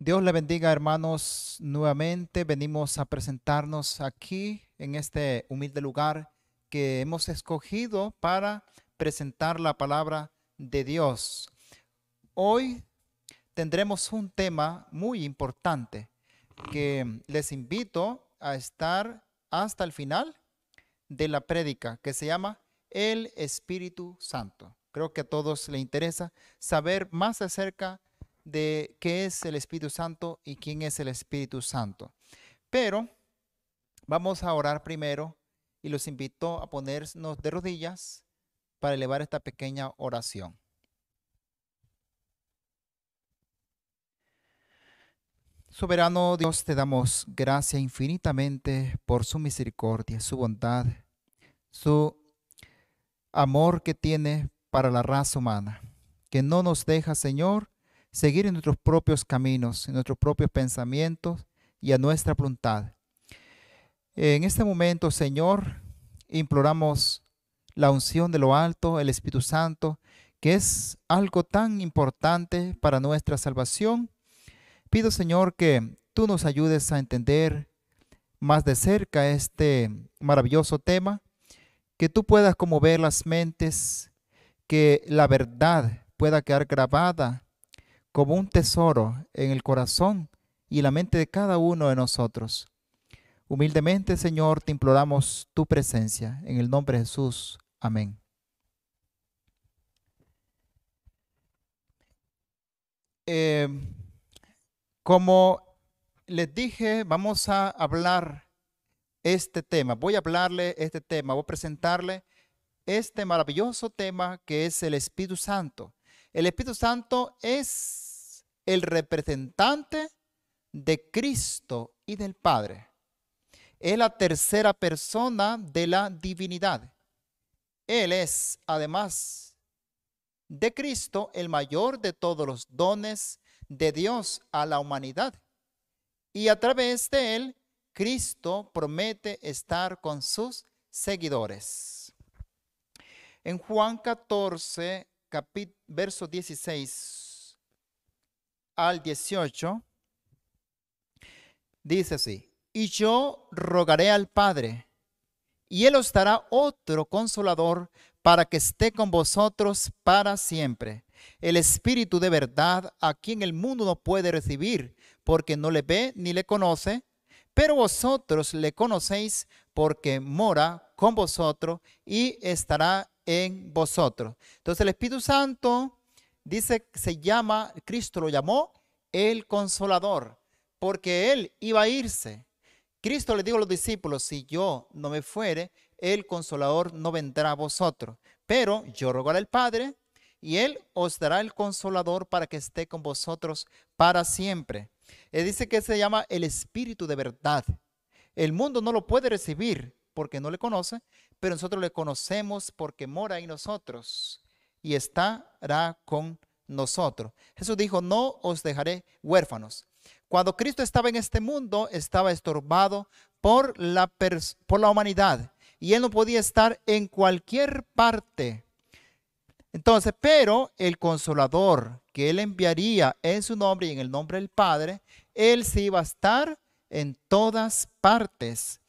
Dios le bendiga, hermanos. Nuevamente venimos a presentarnos aquí en este humilde lugar que hemos escogido para presentar la palabra de Dios. Hoy tendremos un tema muy importante que les invito a estar hasta el final de la prédica, que se llama el Espíritu Santo. Creo que a todos les interesa saber más acerca de qué es el Espíritu Santo y quién es el Espíritu Santo. Pero vamos a orar primero y los invito a ponernos de rodillas para elevar esta pequeña oración. Soberano Dios, te damos gracias infinitamente por su misericordia, su bondad, su amor que tiene para la raza humana, que no nos deja, Señor, seguir en nuestros propios caminos, en nuestros propios pensamientos y a nuestra voluntad. En este momento, Señor, imploramos la unción de lo alto, el Espíritu Santo, que es algo tan importante para nuestra salvación. Pido, Señor, que tú nos ayudes a entender más de cerca este maravilloso tema, que tú puedas conmover las mentes, que la verdad pueda quedar grabada como un tesoro en el corazón y la mente de cada uno de nosotros. Humildemente, Señor, te imploramos tu presencia. En el nombre de Jesús. Amén. Eh, como les dije, vamos a hablar este tema. Voy a hablarle este tema, voy a presentarle este maravilloso tema que es el Espíritu Santo. El Espíritu Santo es el representante de Cristo y del Padre. Es la tercera persona de la divinidad. Él es, además de Cristo, el mayor de todos los dones de Dios a la humanidad. Y a través de él, Cristo promete estar con sus seguidores. En Juan 14, verso 16 al 18, dice así: y yo rogaré al Padre, y Él os dará otro consolador para que esté con vosotros para siempre. El Espíritu de verdad, a quien el mundo no puede recibir, porque no le ve ni le conoce, pero vosotros le conocéis porque mora con vosotros y estará en vosotros. Entonces el Espíritu Santo dice, se llama, Cristo lo llamó el Consolador, porque Él iba a irse. Cristo le dijo a los discípulos, si yo no me fuere, el Consolador no vendrá a vosotros. Pero yo rogaré al Padre y Él os dará el Consolador para que esté con vosotros para siempre. Él dice que se llama el Espíritu de verdad. El mundo no lo puede recibir porque no le conoce, pero nosotros le conocemos porque mora en nosotros y estará con nosotros. Jesús dijo, no os dejaré huérfanos. Cuando Cristo estaba en este mundo, estaba estorbado por la humanidad y Él no podía estar en cualquier parte. Entonces, pero el Consolador que Él enviaría en su nombre y en el nombre del Padre, Él sí iba a estar en todas partes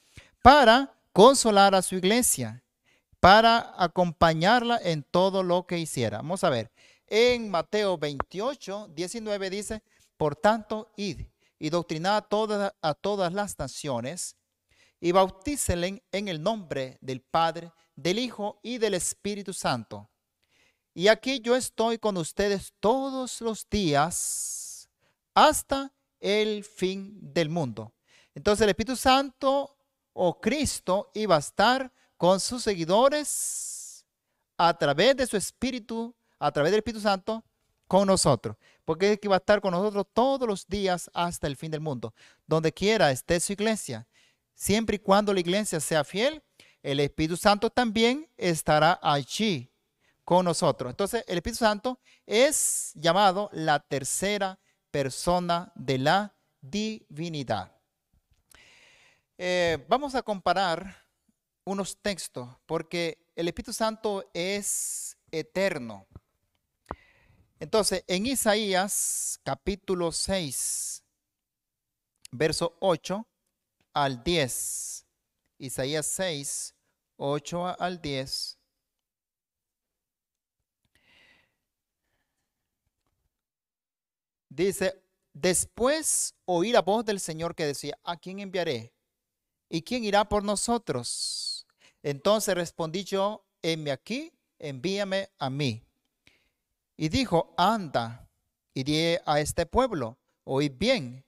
para consolar a su iglesia, para acompañarla en todo lo que hiciera. Vamos a ver, en Mateo 28, 19 dice, por tanto, id y doctrinad a todas las naciones y bautícenle en el nombre del Padre, del Hijo y del Espíritu Santo. Y aquí yo estoy con ustedes todos los días hasta el fin del mundo. Entonces el Espíritu Santo o Cristo iba a estar con sus seguidores a través de su Espíritu, a través del Espíritu Santo, con nosotros. Porque es que va a estar con nosotros todos los días hasta el fin del mundo. Donde quiera esté su iglesia. Siempre y cuando la iglesia sea fiel, el Espíritu Santo también estará allí con nosotros. Entonces, el Espíritu Santo es llamado la tercera persona de la divinidad. Vamos a comparar unos textos porque el Espíritu Santo es eterno. Entonces, en Isaías capítulo 6, verso 8 al 10. Isaías 6, 8 al 10. Dice, después oí la voz del Señor que decía, ¿a quién enviaré? ¿Y quién irá por nosotros? Entonces respondí yo, heme aquí, envíame a mí. Y dijo, anda, y di a este pueblo, oíd bien,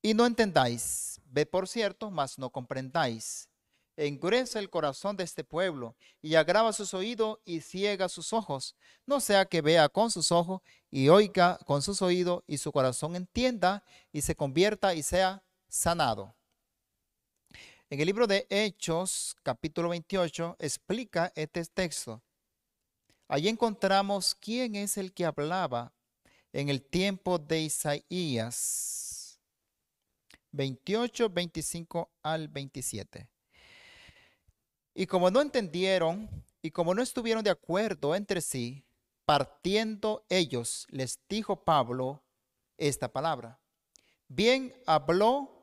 y no entendáis, ved por cierto, mas no comprendáis. Endurece el corazón de este pueblo, y agrava sus oídos y ciega sus ojos, no sea que vea con sus ojos y oiga con sus oídos, y su corazón entienda y se convierta y sea sanado. En el libro de Hechos, capítulo 28, explica este texto. Allí encontramos quién es el que hablaba en el tiempo de Isaías 28, 25 al 27. Y como no entendieron y como no estuvieron de acuerdo entre sí, partiendo ellos, les dijo Pablo esta palabra. Bien habló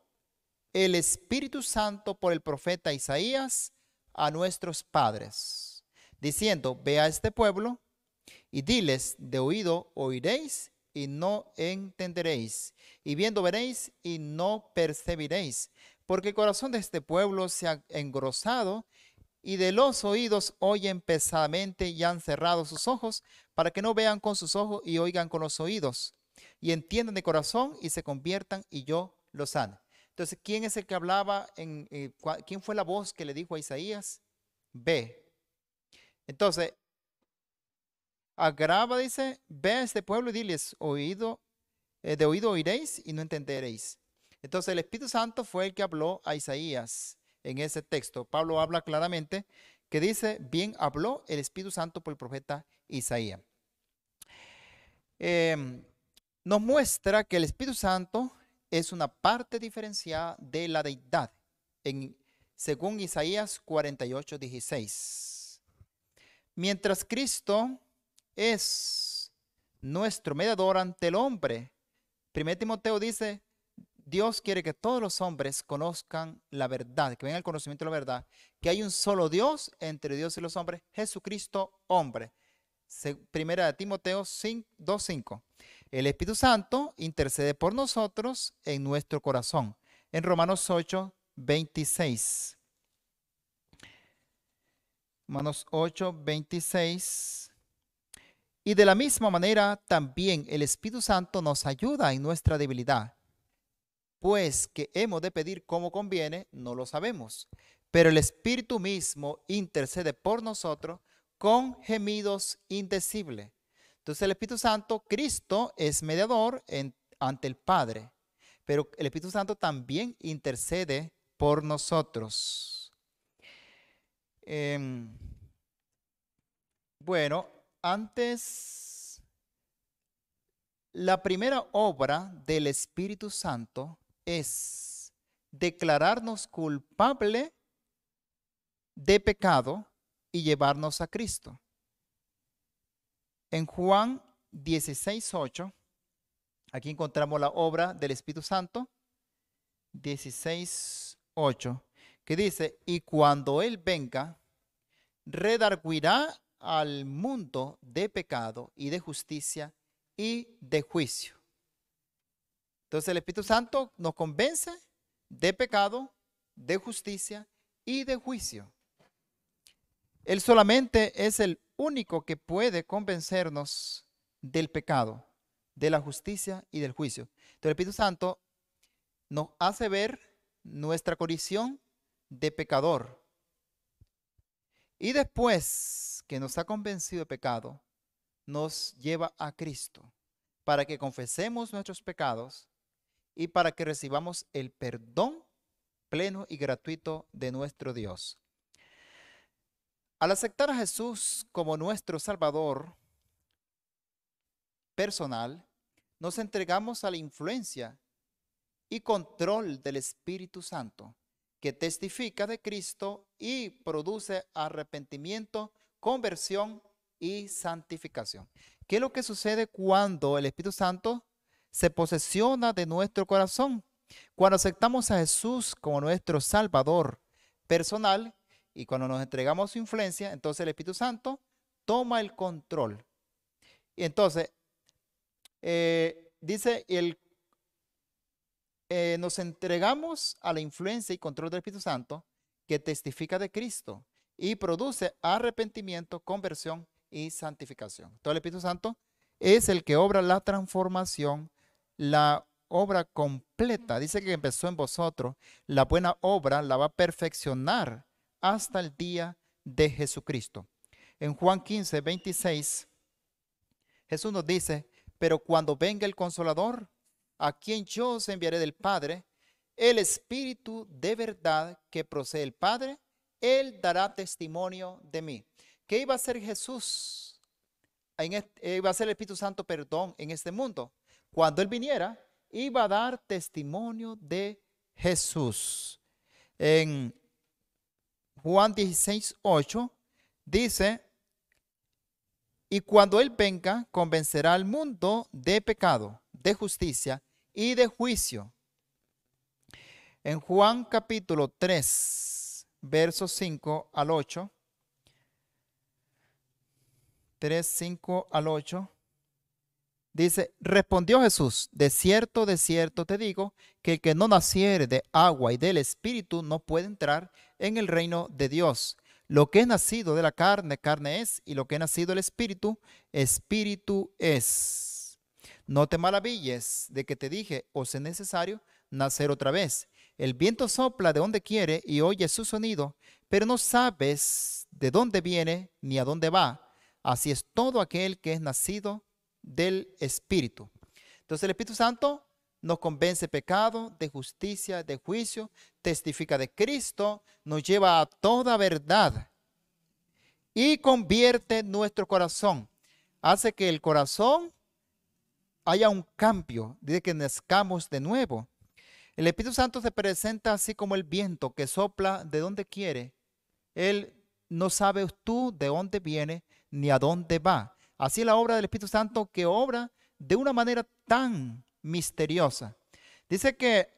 el Espíritu Santo por el profeta Isaías a nuestros padres, diciendo, ve a este pueblo y diles, de oído oiréis y no entenderéis, y viendo veréis y no percibiréis, porque el corazón de este pueblo se ha engrosado y de los oídos oyen pesadamente y han cerrado sus ojos para que no vean con sus ojos y oigan con los oídos y entiendan de corazón y se conviertan y yo los sane. Entonces, ¿quién es el que hablaba? ¿Quién fue la voz que le dijo a Isaías? Ve. Entonces, agrava, dice, ve a este pueblo y diles, de oído oiréis y no entenderéis. Entonces, el Espíritu Santo fue el que habló a Isaías en ese texto. Pablo habla claramente que dice, bien habló el Espíritu Santo por el profeta Isaías. Nos muestra que el Espíritu Santo es una parte diferenciada de la deidad, según Isaías 48, 16. Mientras Cristo es nuestro mediador ante el hombre, 1 Timoteo dice, Dios quiere que todos los hombres conozcan la verdad, que vengan al conocimiento de la verdad, que hay un solo Dios entre Dios y los hombres, Jesucristo hombre. 1 Timoteo 2:5. El Espíritu Santo intercede por nosotros en nuestro corazón. En Romanos 8:26. Romanos 8:26. Y de la misma manera también el Espíritu Santo nos ayuda en nuestra debilidad. Pues que hemos de pedir como conviene, no lo sabemos. Pero el Espíritu mismo intercede por nosotros con gemidos indecibles. Entonces el Espíritu Santo, Cristo es mediador ante el Padre, pero el Espíritu Santo también intercede por nosotros. Bueno, antes, la primera obra del Espíritu Santo es declararnos culpable de pecado y llevarnos a Cristo. En Juan 16:8, aquí encontramos la obra del Espíritu Santo, 16:8, que dice, y cuando Él venga, redarguirá al mundo de pecado y de justicia y de juicio. Entonces el Espíritu Santo nos convence de pecado, de justicia y de juicio. Él solamente es el único que puede convencernos del pecado, de la justicia y del juicio. Entonces el Espíritu Santo nos hace ver nuestra condición de pecador. Y después que nos ha convencido de pecado, nos lleva a Cristo para que confesemos nuestros pecados y para que recibamos el perdón pleno y gratuito de nuestro Dios. Al aceptar a Jesús como nuestro Salvador personal, nos entregamos a la influencia y control del Espíritu Santo, que testifica de Cristo y produce arrepentimiento, conversión y santificación. ¿Qué es lo que sucede cuando el Espíritu Santo se posesiona de nuestro corazón? Cuando aceptamos a Jesús como nuestro Salvador personal y cuando nos entregamos su influencia, entonces el Espíritu Santo toma el control. Y entonces, dice, nos entregamos a la influencia y control del Espíritu Santo que testifica de Cristo y produce arrepentimiento, conversión y santificación. Entonces el Espíritu Santo es el que obra la transformación, la obra completa. Dice que empezó en vosotros. La buena obra la va a perfeccionar hasta el día de Jesucristo. En Juan 15, 26, Jesús nos dice, pero cuando venga el Consolador, a quien yo os enviaré del Padre, el Espíritu de verdad que procede del Padre, Él dará testimonio de mí. ¿Qué iba a hacer Jesús? Iba a hacer el Espíritu Santo, perdón, en este mundo. Cuando Él viniera, iba a dar testimonio de Jesús. En Juan 16, 8 dice, y cuando Él venga, convencerá al mundo de pecado, de justicia y de juicio. En Juan capítulo 3, versos 5 al 8, 3, 5 al 8, dice, respondió Jesús, de cierto te digo, que el que no naciere de agua y del Espíritu no puede entrar en el reino de Dios. Lo que es nacido de la carne, carne es, y lo que es nacido del Espíritu, Espíritu es. No te maravilles de que te dije, os es necesario nacer otra vez. El viento sopla de donde quiere y oye su sonido, pero no sabes de dónde viene ni a dónde va. Así es todo aquel que es nacido del Espíritu. Entonces el Espíritu Santo nos convence de pecado, de justicia, de juicio, testifica de Cristo, nos lleva a toda verdad y convierte nuestro corazón. Hace que el corazón haya un cambio, de que nazcamos de nuevo. El Espíritu Santo se presenta así como el viento que sopla de donde quiere. Él no sabe tú de dónde viene ni a dónde va. Así es la obra del Espíritu Santo, que obra de una manera tan misteriosa. Dice que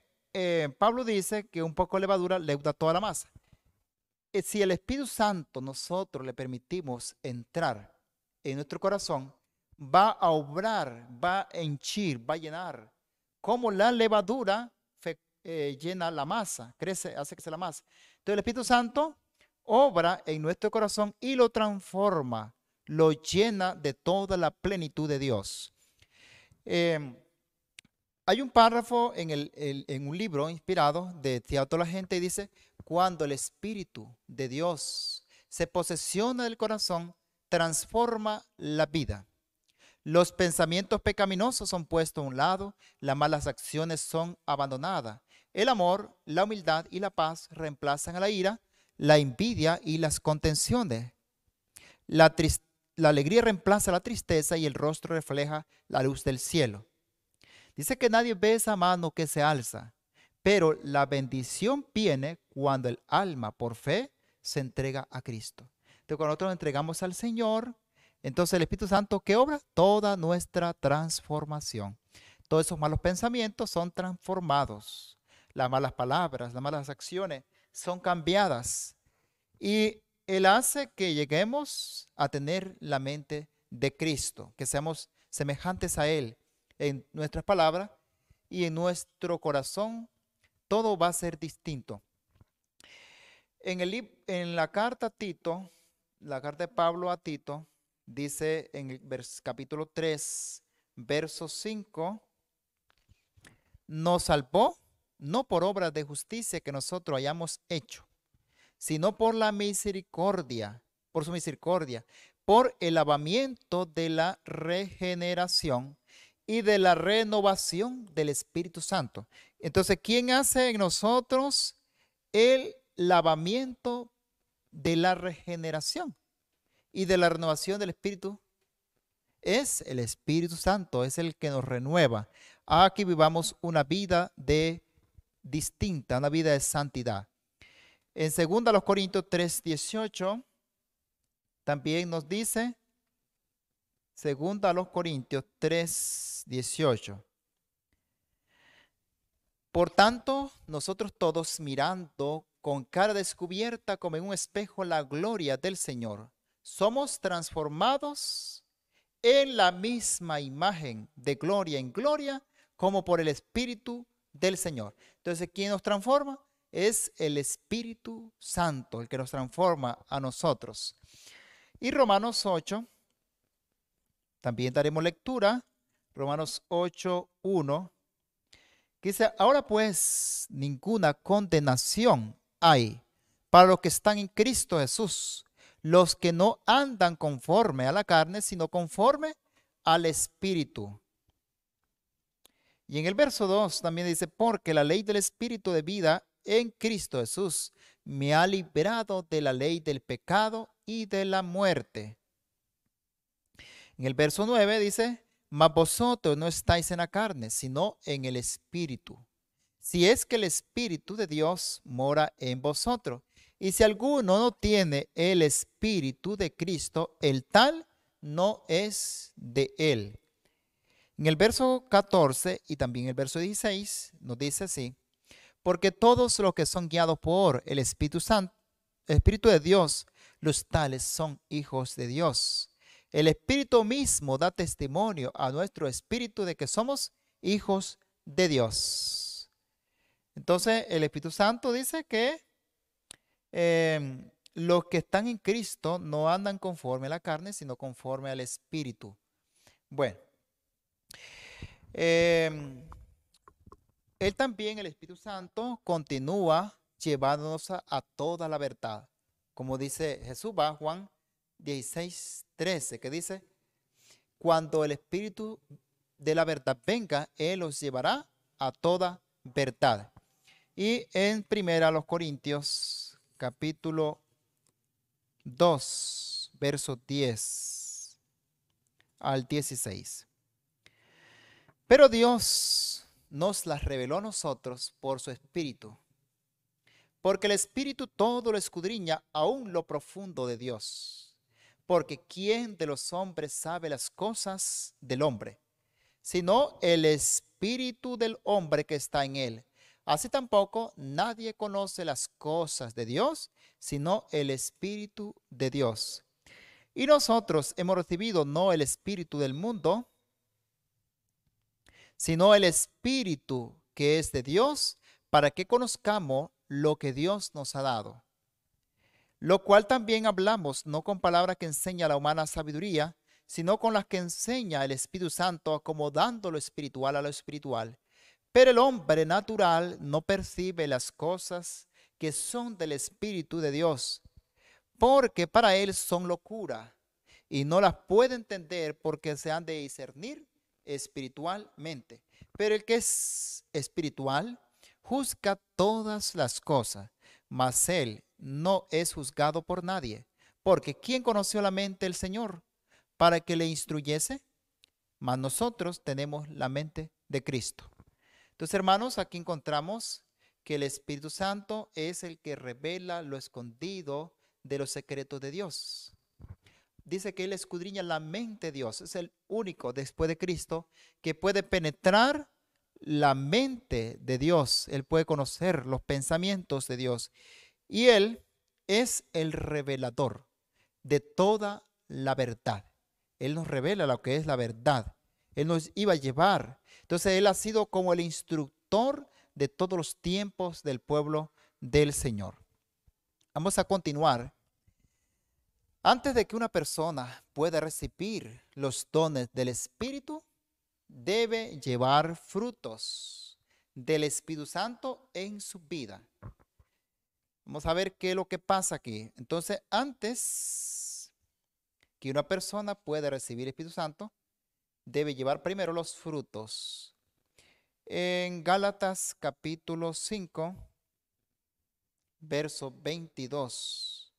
Pablo dice que un poco de levadura leuda toda la masa. Si el Espíritu Santo nosotros le permitimos entrar en nuestro corazón, va a obrar, va a henchir, va a llenar, como la levadura llena la masa, crece, hace que sea la masa. Entonces el Espíritu Santo obra en nuestro corazón y lo transforma, lo llena de toda la plenitud de Dios. Hay un párrafo en un libro inspirado de Teófilo Gente y dice, cuando el Espíritu de Dios se posesiona del corazón, transforma la vida. Los pensamientos pecaminosos son puestos a un lado, las malas acciones son abandonadas. El amor, la humildad y la paz reemplazan a la ira, la envidia y las contenciones. La alegría reemplaza la tristeza y el rostro refleja la luz del cielo. Dice que nadie ve esa mano que se alza, pero la bendición viene cuando el alma por fe se entrega a Cristo. Entonces, cuando nosotros nos entregamos al Señor, entonces el Espíritu Santo, ¿qué obra? Toda nuestra transformación. Todos esos malos pensamientos son transformados. Las malas palabras, las malas acciones son cambiadas. Y Él hace que lleguemos a tener la mente de Cristo, que seamos semejantes a Él en nuestras palabras y en nuestro corazón. Todo va a ser distinto. En la carta a Tito, la carta de Pablo a Tito, dice en el capítulo 3, verso 5, nos salvó no por obras de justicia que nosotros hayamos hecho, sino por la misericordia, por su misericordia, por el lavamiento de la regeneración y de la renovación del Espíritu Santo. Entonces, ¿quién hace en nosotros el lavamiento de la regeneración y de la renovación del Espíritu? Es el Espíritu Santo, es el que nos renueva a que vivamos una vida distinta, una vida de santidad. En 2 Corintios 3:18 también nos dice, 2 Corintios 3:18, Por tanto, nosotros todos mirando con cara descubierta como en un espejo la gloria del Señor, somos transformados en la misma imagen de gloria en gloria como por el Espíritu del Señor. Entonces, ¿quién nos transforma? Es el Espíritu Santo, el que nos transforma a nosotros. Y Romanos 8, también daremos lectura, Romanos 8, 1, que dice, ahora pues ninguna condenación hay para los que están en Cristo Jesús, los que no andan conforme a la carne, sino conforme al Espíritu. Y en el verso 2 también dice, porque la ley del Espíritu de vida en Cristo Jesús me ha liberado de la ley del pecado y de la muerte. En el verso 9 dice, mas vosotros no estáis en la carne, sino en el Espíritu. Si es que el Espíritu de Dios mora en vosotros. Y si alguno no tiene el Espíritu de Cristo, el tal no es de él. En el verso 14 y también el verso 16 nos dice así, porque todos los que son guiados por el Espíritu Santo, el Espíritu de Dios, los tales son hijos de Dios. El Espíritu mismo da testimonio a nuestro espíritu de que somos hijos de Dios. Entonces, el Espíritu Santo dice que los que están en Cristo no andan conforme a la carne, sino conforme al Espíritu. Bueno, él también, el Espíritu Santo, continúa llevándonos a toda la verdad. Como dice Jesús, va Juan 16, 13, que dice, cuando el Espíritu de la verdad venga, Él os llevará a toda verdad. Y en primera los Corintios, capítulo 2, versos 10 al 16. Pero Dios nos las reveló a nosotros por su Espíritu, porque el Espíritu todo lo escudriña, aún lo profundo de Dios. Porque ¿quién de los hombres sabe las cosas del hombre? Sino el Espíritu del hombre que está en él. Así tampoco nadie conoce las cosas de Dios, sino el Espíritu de Dios. Y nosotros hemos recibido no el espíritu del mundo, sino el Espíritu que es de Dios, para que conozcamos lo que Dios nos ha dado. Lo cual también hablamos, no con palabras que enseña la humana sabiduría, sino con las que enseña el Espíritu Santo, acomodando lo espiritual a lo espiritual. Pero el hombre natural no percibe las cosas que son del Espíritu de Dios, porque para él son locura, y no las puede entender porque se han de discernir espiritualmente. Pero el que es espiritual juzga todas las cosas, mas él no es juzgado por nadie, porque ¿quién conoció la mente del Señor para que le instruyese? Mas nosotros tenemos la mente de Cristo. Entonces, hermanos, aquí encontramos que el Espíritu Santo es el que revela lo escondido de los secretos de Dios. Dice que Él escudriña la mente de Dios. Es el único después de Cristo que puede penetrar la mente de Dios. Él puede conocer los pensamientos de Dios. Y Él es el revelador de toda la verdad. Él nos revela lo que es la verdad. Él nos iba a llevar. Entonces Él ha sido como el instructor de todos los tiempos del pueblo del Señor. Vamos a continuar. Antes de que una persona pueda recibir los dones del Espíritu, debe llevar frutos del Espíritu Santo en su vida. Vamos a ver qué es lo que pasa aquí. Entonces, antes que una persona pueda recibir el Espíritu Santo, debe llevar primero los frutos. En Gálatas capítulo 5, verso 22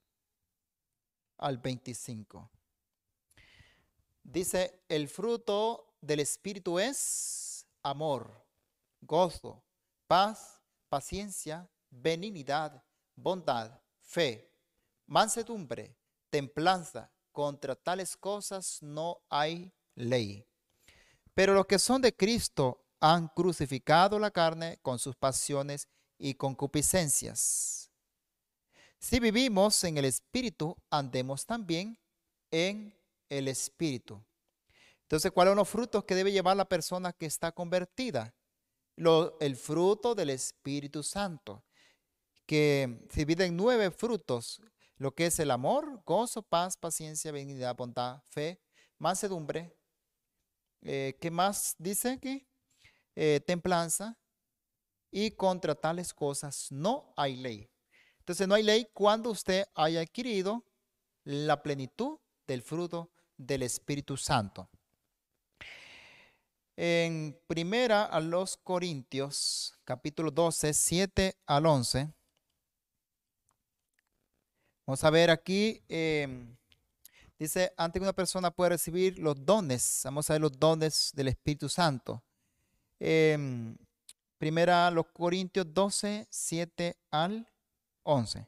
al 25. Dice, el fruto del Espíritu es amor, gozo, paz, paciencia, benignidad, bondad, fe, mansedumbre, templanza. Contra tales cosas no hay ley. Pero los que son de Cristo han crucificado la carne con sus pasiones y concupiscencias. Si vivimos en el Espíritu, andemos también en el Espíritu. Entonces, ¿cuáles son los frutos que debe llevar la persona que está convertida? El fruto del Espíritu Santo, que se divide en 9 frutos, lo que es el amor, gozo, paz, paciencia, benignidad, bondad, fe, mansedumbre. ¿Qué más dice aquí? Templanza. Y contra tales cosas no hay ley. Entonces no hay ley cuando usted haya adquirido la plenitud del fruto del Espíritu Santo. En primera a los Corintios, capítulo 12, 7 al 11. Vamos a ver aquí, dice, antes que una persona pueda recibir los dones, vamos a ver los dones del Espíritu Santo. Primera a los Corintios 12, 7 al 11.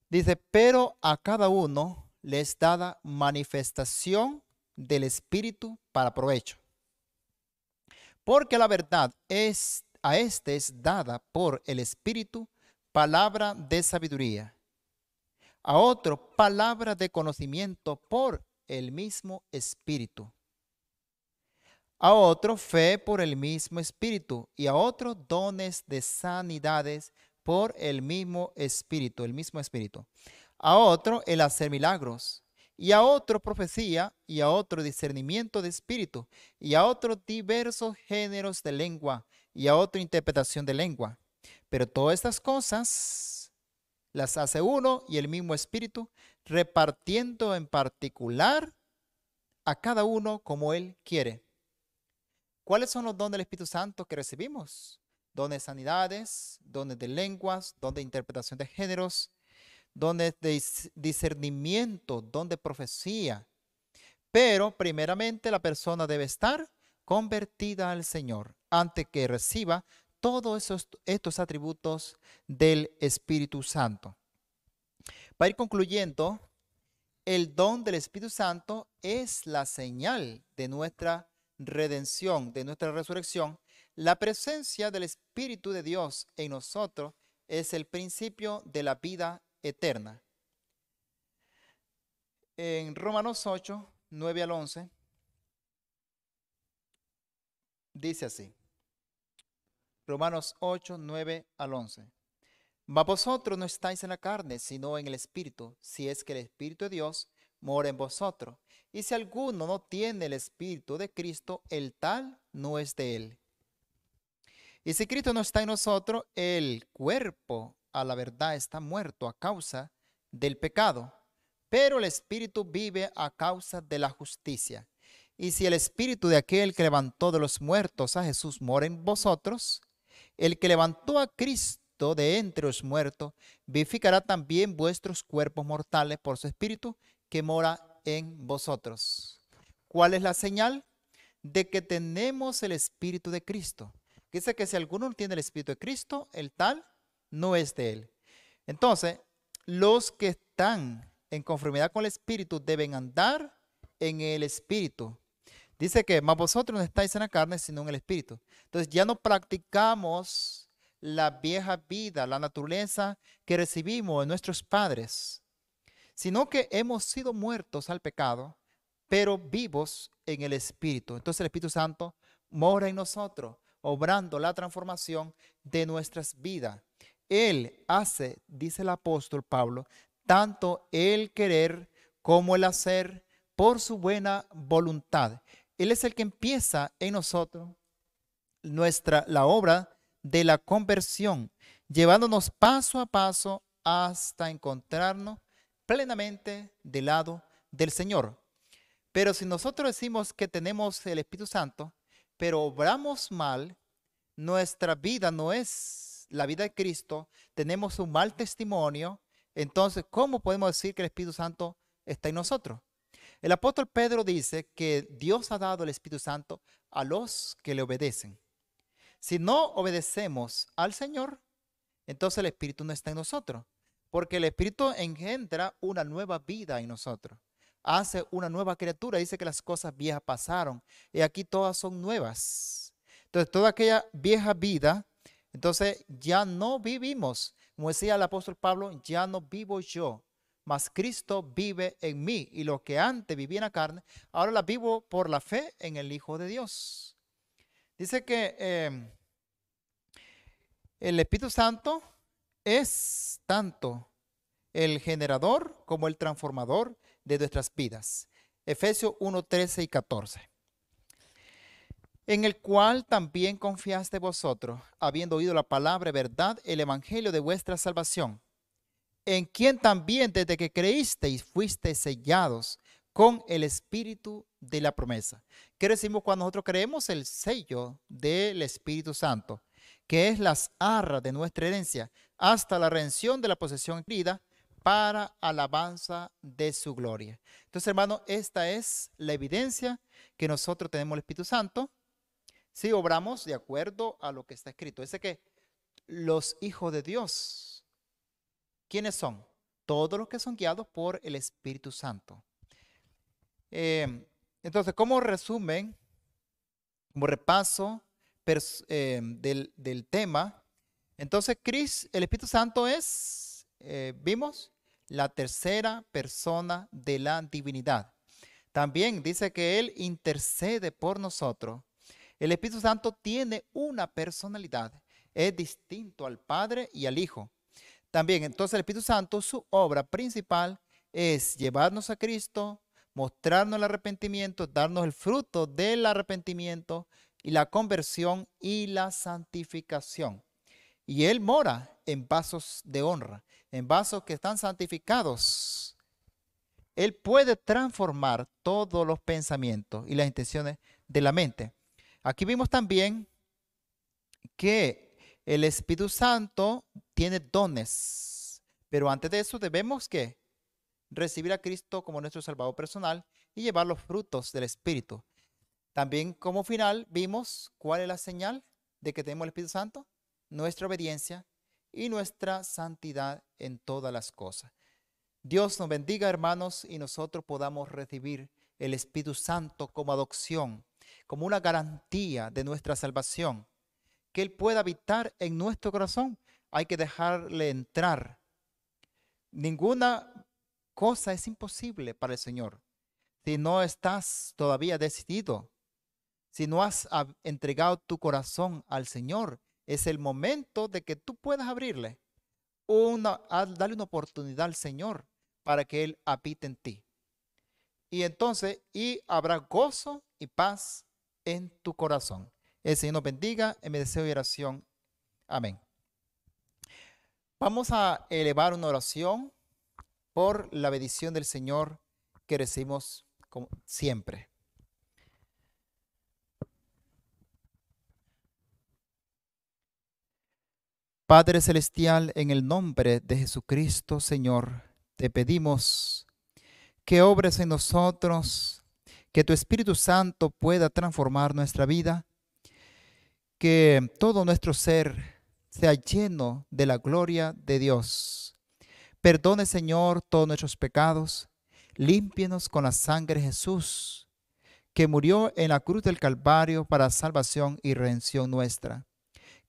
Dice, pero a cada uno le es dada manifestación del Espíritu para provecho. Porque la verdad a este es dada por el Espíritu palabra de sabiduría, a otro palabra de conocimiento por el mismo Espíritu, a otro fe por el mismo Espíritu, y a otro dones de sanidades por el mismo Espíritu, a otro el hacer milagros, y a otro profecía, y a otro discernimiento de espíritu, y a otro diversos géneros de lengua, y a otro interpretación de lengua. Pero todas estas cosas las hace uno y el mismo Espíritu, repartiendo en particular a cada uno como Él quiere. ¿Cuáles son los dones del Espíritu Santo que recibimos? Dones de sanidades, dones de lenguas, dones de interpretación de géneros, dones de discernimiento, don de profecía. Pero primeramente la persona debe estar convertida al Señor antes que reciba todos estos atributos del Espíritu Santo. Para ir concluyendo, el don del Espíritu Santo es la señal de nuestra redención, de nuestra resurrección. La presencia del Espíritu de Dios en nosotros es el principio de la vida eterna. En Romanos 8, 9 al 11, dice así. Romanos 8, 9 al 11. Mas vosotros no estáis en la carne, sino en el Espíritu, si es que el Espíritu de Dios mora en vosotros. Y si alguno no tiene el Espíritu de Cristo, el tal no es de él. Y si Cristo no está en nosotros, el cuerpo a la verdad está muerto a causa del pecado, pero el Espíritu vive a causa de la justicia. Y si el Espíritu de aquel que levantó de los muertos a Jesús mora en vosotros, el que levantó a Cristo de entre los muertos vivificará también vuestros cuerpos mortales por su Espíritu que mora en vosotros. ¿Cuál es la señal? De que tenemos el Espíritu de Cristo. Dice que si alguno no tiene el Espíritu de Cristo, el tal no es de él. Entonces, los que están en conformidad con el Espíritu deben andar en el Espíritu. Dice que más vosotros no estáis en la carne, sino en el Espíritu. Entonces ya no practicamos la vieja vida, la naturaleza que recibimos de nuestros padres, sino que hemos sido muertos al pecado, pero vivos en el Espíritu. Entonces el Espíritu Santo mora en nosotros, obrando la transformación de nuestras vidas. Él hace, dice el apóstol Pablo, tanto el querer como el hacer por su buena voluntad. Él es el que empieza en nosotros la obra de la conversión, llevándonos paso a paso hasta encontrarnos plenamente del lado del Señor. Pero si nosotros decimos que tenemos el Espíritu Santo, pero obramos mal, nuestra vida no es la vida de Cristo, tenemos un mal testimonio, entonces, ¿cómo podemos decir que el Espíritu Santo está en nosotros? El apóstol Pedro dice que Dios ha dado el Espíritu Santo a los que le obedecen. Si no obedecemos al Señor, entonces el Espíritu no está en nosotros, porque el Espíritu engendra una nueva vida en nosotros. Hace una nueva criatura, dice que las cosas viejas pasaron y aquí todas son nuevas. Entonces, toda aquella vieja vida, entonces ya no vivimos. Como decía el apóstol Pablo, ya no vivo yo, mas Cristo vive en mí. Y lo que antes vivía en la carne, ahora la vivo por la fe en el Hijo de Dios. Dice que el Espíritu Santo es tanto el generador como el transformador de nuestras vidas. Efesios 1, 13 y 14. En el cual también confiaste vosotros, habiendo oído la palabra de verdad, el evangelio de vuestra salvación, en quien también desde que creísteis fuisteis sellados con el espíritu de la promesa. ¿Qué decimos cuando nosotros creemos? El sello del Espíritu Santo, que es las arras de nuestra herencia, hasta la redención de la posesión adquirida para alabanza de su gloria. Entonces, hermano, esta es la evidencia que nosotros tenemos el Espíritu Santo si obramos de acuerdo a lo que está escrito. Dice que los hijos de Dios, ¿quiénes son? Todos los que son guiados por el Espíritu Santo. Entonces, como resumen, como repaso del tema, entonces el Espíritu Santo es, vimos, la tercera persona de la divinidad. También dice que Él intercede por nosotros. El Espíritu Santo tiene una personalidad, es distinto al Padre y al Hijo. También, entonces, el Espíritu Santo, su obra principal es llevarnos a Cristo, mostrarnos el arrepentimiento, darnos el fruto del arrepentimiento y la conversión y la santificación. Y Él mora en vasos de honra, en vasos que están santificados. Él puede transformar todos los pensamientos y las intenciones de la mente. Aquí vimos también que el Espíritu Santo tiene dones, pero antes de eso debemos que recibir a Cristo como nuestro Salvador personal y llevar los frutos del Espíritu. También como final vimos cuál es la señal de que tenemos el Espíritu Santo, nuestra obediencia y nuestra santidad en todas las cosas. Dios nos bendiga, hermanos, y nosotros podamos recibir el Espíritu Santo como adopción, como una garantía de nuestra salvación, que Él pueda habitar en nuestro corazón. Hay que dejarle entrar. Ninguna cosa es imposible para el Señor. Si no estás todavía decidido, si no has entregado tu corazón al Señor, es el momento de que tú puedas abrirle, darle una oportunidad al Señor para que Él habite en ti. Y entonces, habrá gozo y paz en tu corazón. El Señor nos bendiga en mi deseo y oración. Amén. Vamos a elevar una oración por la bendición del Señor que recibimos como siempre. Padre Celestial, en el nombre de Jesucristo, Señor, te pedimos que obres en nosotros, que tu Espíritu Santo pueda transformar nuestra vida, que todo nuestro ser sea lleno de la gloria de Dios. Perdone, Señor, todos nuestros pecados, límpienos con la sangre de Jesús, que murió en la cruz del Calvario para salvación y redención nuestra.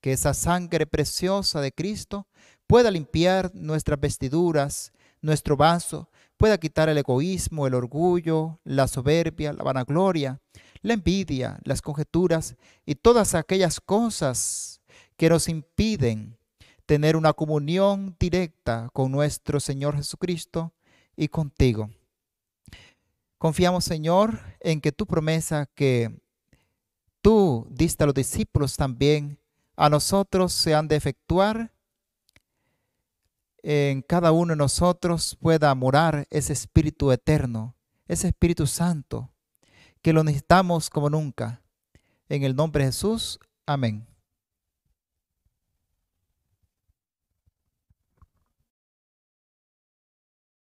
Que esa sangre preciosa de Cristo pueda limpiar nuestras vestiduras, nuestro vaso, pueda quitar el egoísmo, el orgullo, la soberbia, la vanagloria, la envidia, las conjeturas y todas aquellas cosas que nos impiden tener una comunión directa con nuestro Señor Jesucristo y contigo. Confiamos, Señor, en que tu promesa que tú diste a los discípulos también a nosotros se han de efectuar. En cada uno de nosotros pueda morar ese Espíritu eterno, ese Espíritu Santo, que lo necesitamos como nunca. En el nombre de Jesús, amén.